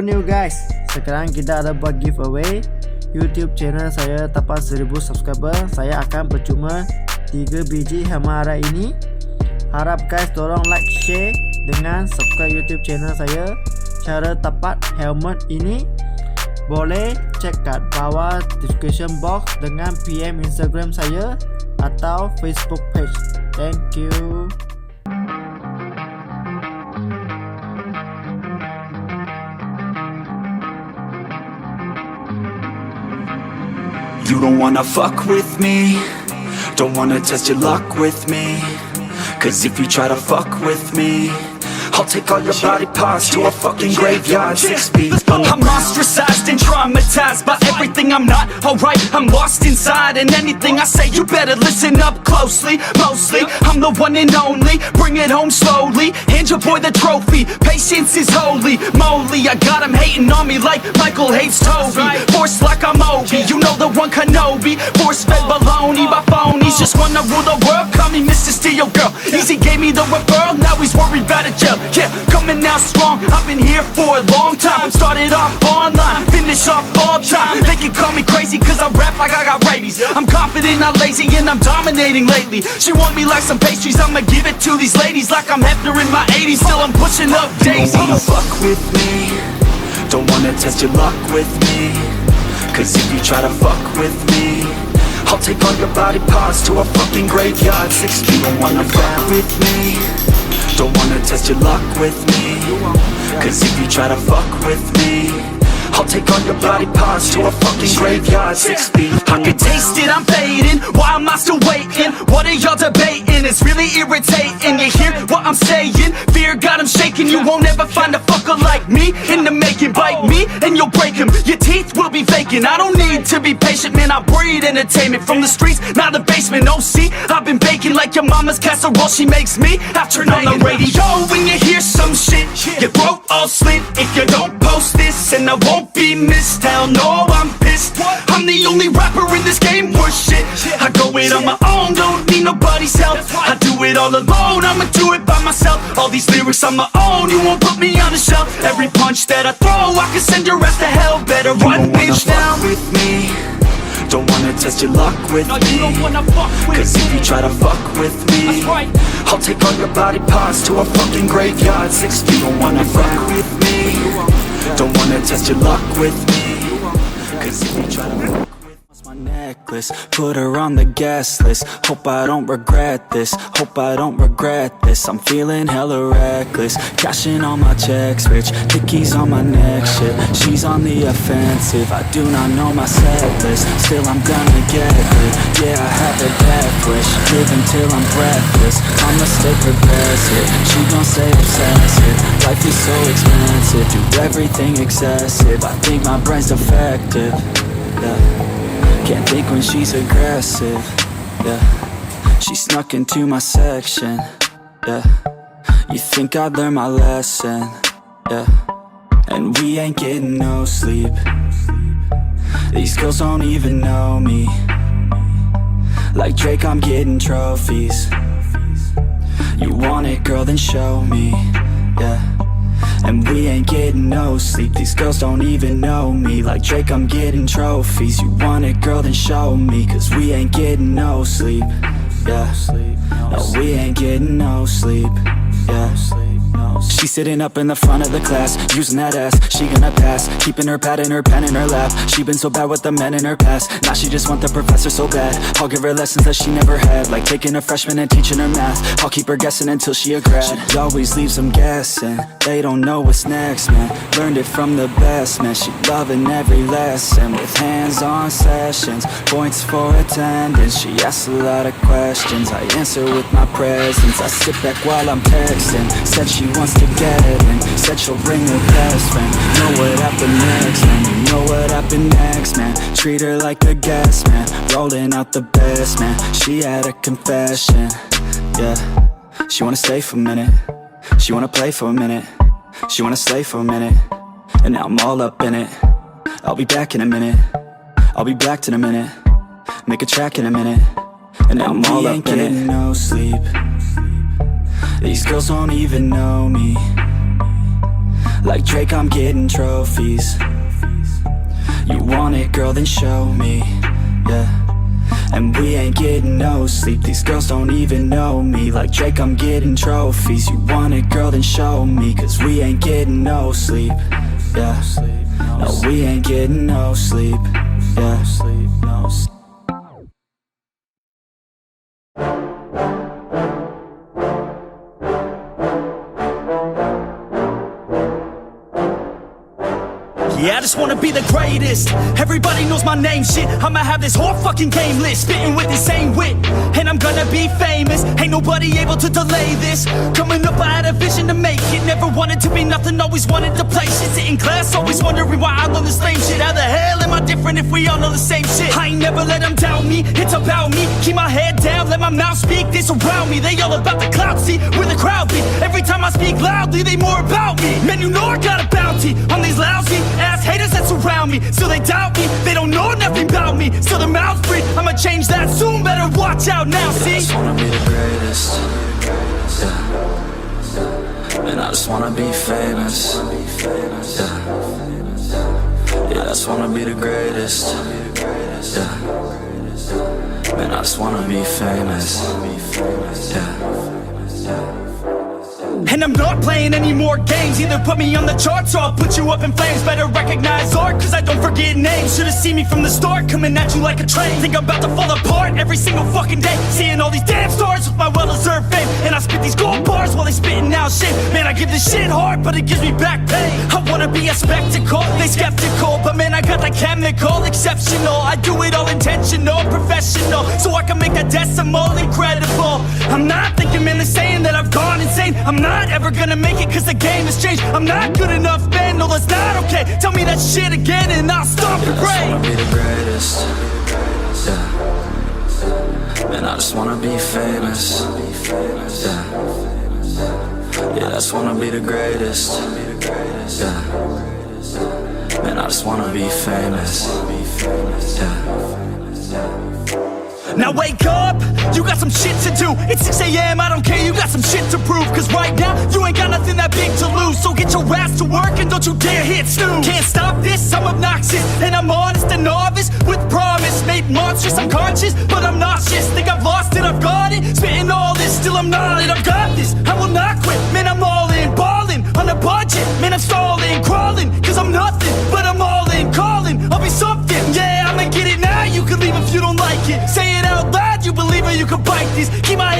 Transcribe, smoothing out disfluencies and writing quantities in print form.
new guys. Sekarang kita ada buat giveaway YouTube channel saya tepat 1000 subscriber. Saya akan percuma 3 biji hama hari ini. Harap guys tolong like, share dengan subscribe YouTube channel saya. Cara tepat helmet ini boleh cek kat bawah description box dengan PM Instagram saya atau Facebook page. Thank you. You don't wanna fuck with me, don't wanna test your luck with me, cause if you try to fuck with me, I'll take all your body parts to a fucking graveyard 6 feet I'm ostracized and traumatized by everything I'm not alright. I'm lost inside and anything I say you better listen up closely. Mostly, I'm the one and only. Bring it home slowly, hand your boy the trophy. Patience is holy moly. I got him hating on me like Michael hates Toby. Force like I'm Obi, you know the one Kenobi. Force fed baloney by phonies. Just wanna rule the world, call me Mr. Steel Girl. Easy gave me the referral, now he's worried about a jail. Yeah, coming out strong, I've been here for a long time. Started off online, finish off all time. They can call me crazy cause I rap like I got rabies. I'm confident, not lazy, and I'm dominating lately. She want me like some pastries, I'ma give it to these ladies like I'm Hefner in my 80s. Still I'm pushing up daisies. Don't wanna fuck with me, don't wanna test your luck with me, cause if you try to fuck with me, I'll take all your body parts to a fucking graveyard 6 feet. Don't wanna fuck with me, don't wanna test your luck with me, cause if you try to fuck with me, I'll take all your body parts to a fucking graveyard 6 feet. I can taste it, I'm fading. Why am I still waiting? What are y'all debating? It's really irritating. You hear what I'm saying? Fear got him shaking. You won't ever find a fucker like me in the making. Bite me and you'll break him. Your teeth will be vacant. I don't need to be patient, man. I breed entertainment from the streets, not the basement. Oh, see, I've been baking like your mama's casserole. She makes me. I turn on the radio when you hear some shit. Your throat all slit if you don't post this, and I won't be missed. Hell no, I'm pissed. I'm the only rapper in this game worth shit. I go it on my own, don't need nobody's help. I do it all alone, I'ma do it by myself. All these lyrics on my own, you won't put me on the shelf. Every punch that I throw, I can send your ass to hell. Better run, bitch, down. With me, don't wanna test your luck with me, you don't wanna fuck with cause if you try to fuck with me, I'll take all your body parts to a fucking graveyard 6 feet. Don't wanna fuck with me, don't wanna test your luck with me, cause if you try to fuck with me. My necklace, put her on the guest list. Hope I don't regret this, hope I don't regret this. I'm feeling hella reckless, cashing all my checks rich, hickeys on my neck, shit. She's on the offensive, I do not know my set list. Still I'm gonna get it, yeah I have a death wish. Live until I'm breathless, I'ma stay progressive. She gon' say obsessive, life is so expensive. Do everything excessive, I think my brain's defective, yeah. Can't think when she's aggressive, yeah. She snuck into my section, yeah. You think I'd learn my lesson, yeah. And we ain't getting no sleep. These girls don't even know me. Like Drake, I'm getting trophies. You want it, girl, then show me, yeah. And we ain't getting no sleep. These girls don't even know me. Like Drake, I'm getting trophies. You want it, girl, then show me, cause we ain't getting no sleep, yeah. No, we ain't getting no sleep, yeah. She's sitting up in the front of the class, using that ass, she gonna pass. Keeping her pad and her pen in her lap. She been so bad with the men in her past. Now she just want the professor so bad. I'll give her lessons that she never had, like taking a freshman and teaching her math. I'll keep her guessing until she a grad. She always leaves them guessing, they don't know what's next, man. Learned it from the best, man. She loving every lesson, with hands-on sessions, points for attendance. She asks a lot of questions, I answer with my presence. I sit back while I'm texting, said she wants to get it, and said she'll bring her best friend. Know what happened next, man. You know what happened next, man. Treat her like a guest, man. Rolling out the best, man. She had a confession, yeah. She wanna stay for a minute, she wanna play for a minute, she wanna slay for a minute, and now I'm all up in it. I'll be back in a minute, I'll be back in a minute, make a track in a minute, and now I'm all up in it. No sleep, these girls don't even know me. Like Drake, I'm getting trophies. You want it, girl, then show me, yeah. And we ain't getting no sleep, these girls don't even know me. Like Drake, I'm getting trophies. You want it, girl, then show me. Cause we ain't getting no sleep, yeah. No, we ain't getting no sleep, yeah. Yeah, I just wanna be the greatest. Everybody knows my name, shit. I'ma have this whole fucking game list, spitting with the same wit, and I'm gonna be famous. Ain't nobody able to delay this. Coming up, I had a vision to make it. Never wanted to be nothing, always wanted to play shit. Sit in class, always wondering why I love the same shit. How the hell am I different if we all know the same shit? I ain't never let them down me, it's about me. Keep my head down, let my mouth speak. They surround me, they all about the clout, see where the crowd be. Every time I speak loudly, they more about me. Man, you know I got a bounty on these lousy ass haters that surround me. Still they doubt me, they don't know nothing about me. Still their mouths free, I'ma change that soon. Better watch out now, see? I just wanna be the greatest, yeah. And I just wanna be famous, yeah. Yeah, I just wanna be the greatest, yeah. Man, I just wanna be famous, yeah. And I'm not playing any more games. Either put me on the charts or I'll put you up in flames. Better recognize art, cause I don't forget names. Should've seen me from the start, coming at you like a train. Think I'm about to fall apart every single fucking day. Seeing all these damn stars with my well-deserved fame. And I spit these gold bars while they spitting out shit. Man, I give this shit hard, but it gives me back pain. I wanna be a spectacle, they skeptical. But man, I got that chemical, exceptional. I do it all intentional, professional. So I can make that decimal incredible. I'm not thinking, man, they're saying that I've gone insane. I'm not ever gonna make it cause the game has changed. I'm not good enough, man, no that's not okay. Tell me that shit again and I'll stop and pray. I just wanna be the greatest, yeah. Man, I just wanna be famous, yeah. Yeah, I just wanna be the greatest, yeah. Man, I just wanna be famous, yeah. Now wake up, you got some shit to do. It's 6 a.m, I don't care, you got some shit to prove. Cause right now, you ain't got nothing that big to lose. So get your ass to work and don't you dare hit snooze. Can't stop this, I'm obnoxious. And I'm honest and novice with promise. Made monstrous, I'm conscious, but I'm nauseous. Think I've lost it, I've got it. Spitting all this, still I'm not it. I've got this, I will not quit. Man, I'm all in, balling on a budget. Man, I'm stalling, crawling, cause I'm nothing. But I'm all in, calling, I'll be something. Yeah, I'ma get it now, you can leave if you don't like it. Say it out loud, you believe it, you can bite this. Keep my